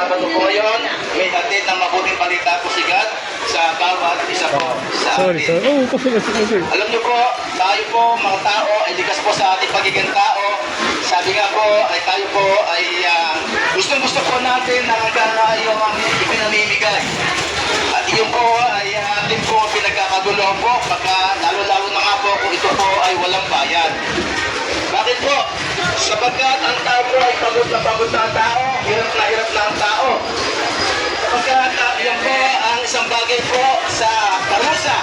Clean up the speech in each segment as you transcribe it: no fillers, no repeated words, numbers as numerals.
Sabado po ngayon, may hatid ng mabuting balita po si God sa bawat isa po sa atin. Alam niyo po, tayo po mga tao ay likas po sa ating pagiging tao. Sabi nga po, ay tayo po ay gusto po natin na hanggang yung ipinamimigay. At iyon po ay atin po pinagkakaguluhan po, lalo-lalo na nga po kung ito po ay walang bayad. Bakit po? Sapagkat ang tao po ay pagod na ang tao, hirap na ang tao. Sapagkat yan po ang isang bagay po sa parusa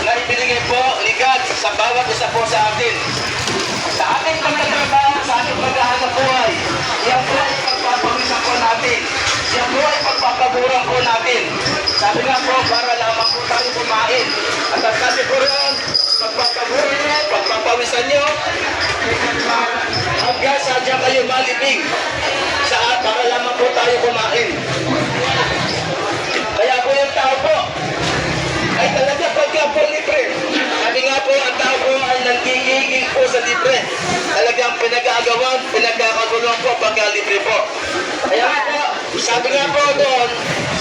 na ibinigay po ni God sa bawat isa po sa atin. Sa ating pagtatrabaho, sa ating paghahanap buhay, yan po ay pagpapawisan po natin. Yan po ay pagpapaguran po natin. Sabi nga po, para lamang po tayo kumain. At ang sabi po rin, pagpapaguran nyo, pagpapawisan nyo, hanggang sadyang kayo malibing para lamang po tayo kumain. Kaya po yung tao po ay talaga pagka po libre. Sabi nga po, ang tao po ay nangigigil po sa libre. Talagang pinag-aagawan, pinagkakagulong po pagka libre po. Kaya nga po, sabi nga po doon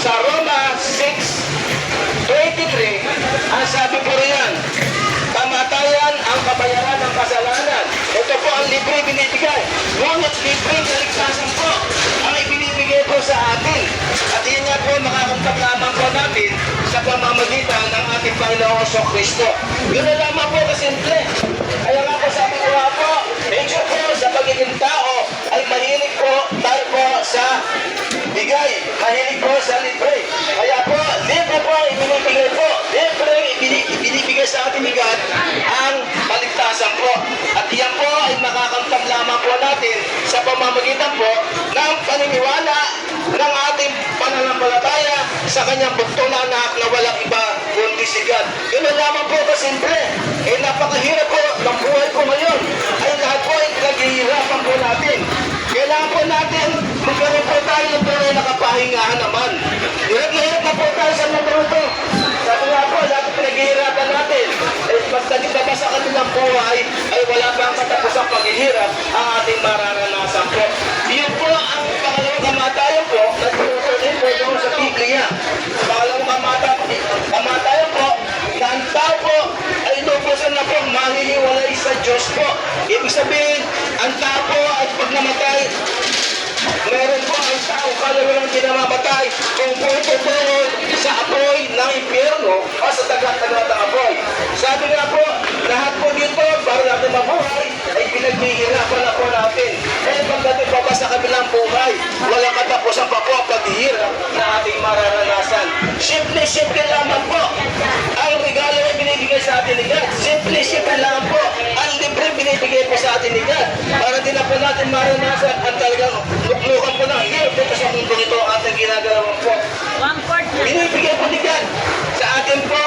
sa Roma 6:23, ang sabi po riyan, kamatayan ang kabayaran ng kasalanan. Ito po ang libre binibigay. Ngunit libre kaligtasan po ang ibinibigay po sa atin. At yun nga po makakamtap lamang po natin sa pamamagitan ng ating Panginoong Kristo. Yun na lamang po kasimple. Kaya nga po sabi ko nga po, medyo po sa pagiging tao ay mahilig po tayo po sa bigay. Mahilig po sa libre. Kaya po, libre po ang ibinibigay po. Libre ibinibigay sa ating God ang kaligtasan po. At yan po ay makakamtam lamang po natin sa pamamagitan po ng paniniwala ng ating pananampalataya sa kanyang buktong na anak na walang iba kundi si God. Yun na lamang po kasimple. Napakahirap po ng buhay po ngayon. Ay lahat po ay naghihirapan po natin. Kailangan po natin magkaroon po tayo ng tunay na kapahingahan naman. Hirap na po tayo sa mundo ito. Sabi nga po, lahat pinaghihirapan natin. Basta di ba sa kanilang buhay ay wala pa ang katapos ang paghihirap ang ating mararanasan po. Iyon po ang pangalawang kamatayan po na tinutunin po doon sa Biblia. Pangalawang kamatayan po na ang tao po ay inubusan na po mahihiwalay sa Diyos po. Ibig sabihin, ang tao po ay pag namatay, meron po ang tao kalawang kinamamatay kung po tutunod sa apoy ng impyerno o sa tagat-tagat ng apoy. Sabi nga po, lahat po dito para natin mabuhay ay pinaghihirapan na po natin. Pagdating pa ba sa kabilang buhay, walang katapusan pa po ang paghihirap na ating mararanasan. Simple lamang po ang regalo na binibigay sa atin ni God. Simple lamang po ang libre binibigay po sa atin ni God. Para din na po natin maranasan ang talagang luklukan po ng hirap dito sa mundo nito ating ginagalawan po. Binibigay po ni God sa atin po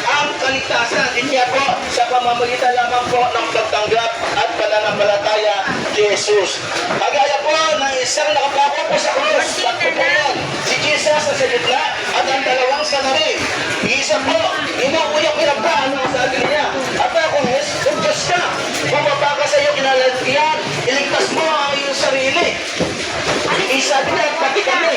ang kaligtasan. Hindi po sa pamamagitan lamang po ng pagtanggap at pananampalataya kay Jesus. Kagaya po ng isang nakapako po sa krus, tatlo po yan. Si Jesus sa gitna at ang dalawang sanari. Isa po, inuuyang pinagdaan ang sabi niya. At ako, kung Diyos ka, bumaba ka sa iyo kinalalagyan, iligtas mo ang iyong sarili. Isa din ang pati kami.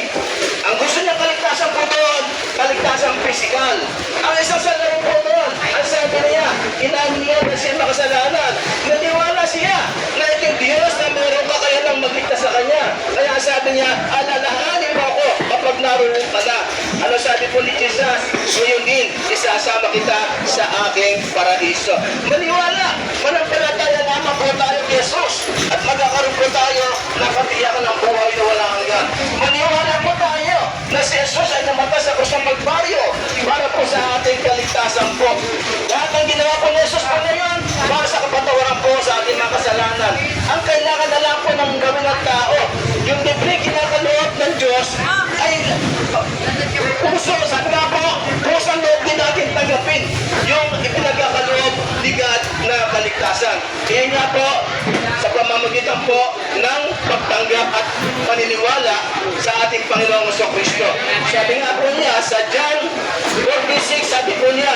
Ang gusto niya kaligtasan po doon, kaligtasan pisikal. Ang isang sanari po doon, ang sabi niya, inamin niya na siya makasalanan. Naniwala siya na itong Diyos na meron ka kaya lang magligtas sa kanya. Kaya sabi niya, alalahanin mo ako kapag naroon ka na. Ano sabi po ni Jesus? Ngayon din, isasama kita sa aking paraiso. Maniwala, manampalataya lamang po tayo kay Jesus at magkakaroon po tayo ng katiyakan ng buhay na walang hanggan. Maniwala po tayo na si Jesus ay namatay sa krus ng Kalbaryo para po sa ating kaligtasan po. Lahat ng ginawa po ni Jesus po na yun para sa kapatawaran po sa ating mga kasalanan. Ang kailangan na lang po ng gawin ng tao, yung libre kinakaloob ng Diyos ay puso, sabi nga po, puso ang loob din natin tanggapin yung ipinagkakaloob ni God na kaligtasan. Kaya nga po, sa pamamagitan po ng pagtanggap at paniniwala sa ating Panginoong Kristo. Sabi nga po niya sa John 46, sabi po niya,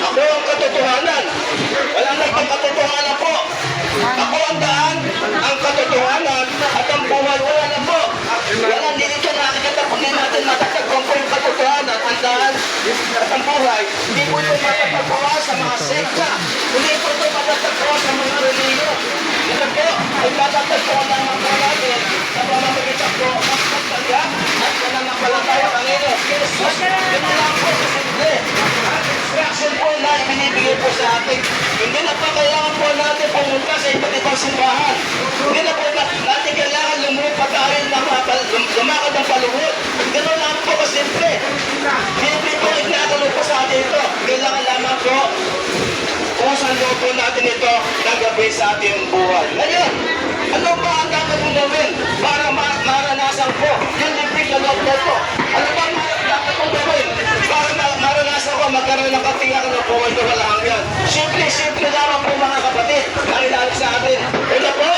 ako ang katotohanan. Walang nagpapatotohanan po. Ako ang daan, ang katotohanan at ang buhay. Wala na po. Walang dito nakikita po nila matatagpuan lamang po natin sa pamamagitan po ng pagtanggap at pananampalataya ng Panginoon. Jesus, yun lang po sa simple. Ang instruction po na ibinibigay po sa atin. Hindi na po kailangan po natin pumunta sa iba't ibang simbahan. Hindi na po natin kailangan lumupat tayo na lumakad ng paluhod. Ganun lang po kasimple. Hindi po itinatalo po sa atin ito. Kailangan lamang po kung saan loob po natin ito nagabi sa ating buhay. Ngayon, ano ba ang dapat mong gawin para maranasan po yung libreng na loob na ito? Ano ba ang dapat mong gawin para maranasan ko magkaroon ng katingakan ng buhay na wala hanggan? Simple lamang po mga kapatid ang ilalim sa atin. Ito po,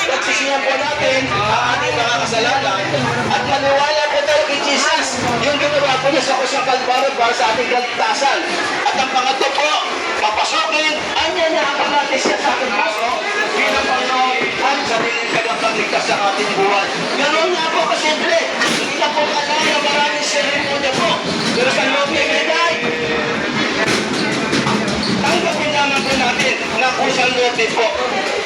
pagsisiyan po natin ang ating mga kasalanan at maniwala po tayo kay Jesus yung ginawa po niya sa kusang Kalbaryo para sa ating kaligtasan. At ang pangatlo po, papasokin, anyanyahan po natin siya sa ating puso bilang Panginoon at sariling tagapagligtas sa ating buhay. Ganun nga po kasimple. Hindi na po kailangan na maraming sirrin po niya po. Pero sa loob niya ibigay, tanggapin naman po natin na kusang loob din po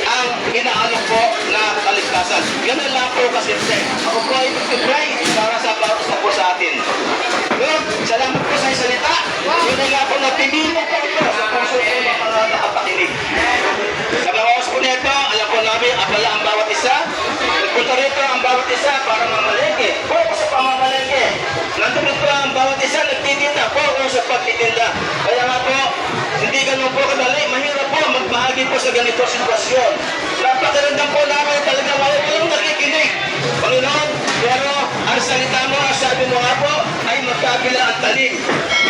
ang inaalok po na kaligtasan. Ganun lang po kasimple. Ako po ay pray para sa bawat po sa atin. Lord, salamat po sa salita. Yun ay nga po napimili po ito sa puso po ng mga nakapakinig. Sa bawas po nito, alam po namin, abala ang bawat isa. Nagpunta rito ang bawat isa para mamalengke. Po sa pamamalengke. Nandun po ang bawat isa, nagtitinda po sa pagtitinda. Kaya nga po, hindi ganun po kadali. Mahirap po magbahagi po sa ganito sitwasyon. Napakiramdam po namin talaga walang nakikinig. Panginoon, pero ang salita mo, sabi mo nga po, ay magkabila ang talim.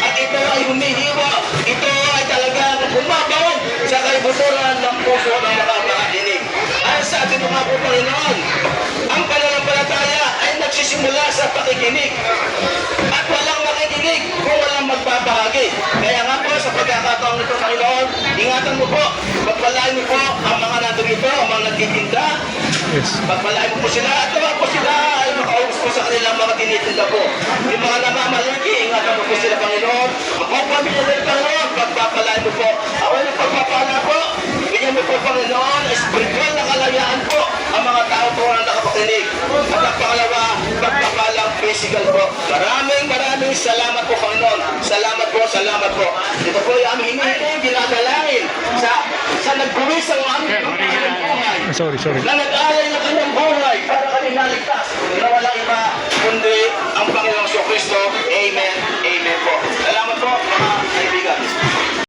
At ito ay humihiwa. Ito ay talagang bumabaw sa kaibuturan ng puso ng mga makikinig. Ay sabi mo nga po, Panginoon, ang pananampalataya ay nagsisimula sa pakikinig. At walang makikinig kung walang magbabahagi. Kaya nga po, sa pagkakataon nito, Panginoon, ingatan mo po, pagpalain mo po ang mga nandito, ang mga nagtitinda. Pagpalain mo po sila at naman po sila ay makaubos po sa kanilang mga tinitinda po. Yung mga namamalaki, ingatan mo po sila, Panginoon. Ang pamilya nila, Panginoon, pagpapalain mo po. Ako yung pagpapala po, bigyan mo po, Panginoon, spiritual na kalayaan po ang mga tao po na nakapakinig. At ang pangalawa, pagpapalang physical po. Maraming salamat po, Panginoon. Salamat po. Ito po yung aming hinihiling, dinadalangin sa nagbuwis ang aming buhay. Sorry. Na nag-alay ng kanyang buhay para kami naligtas. Na wala iba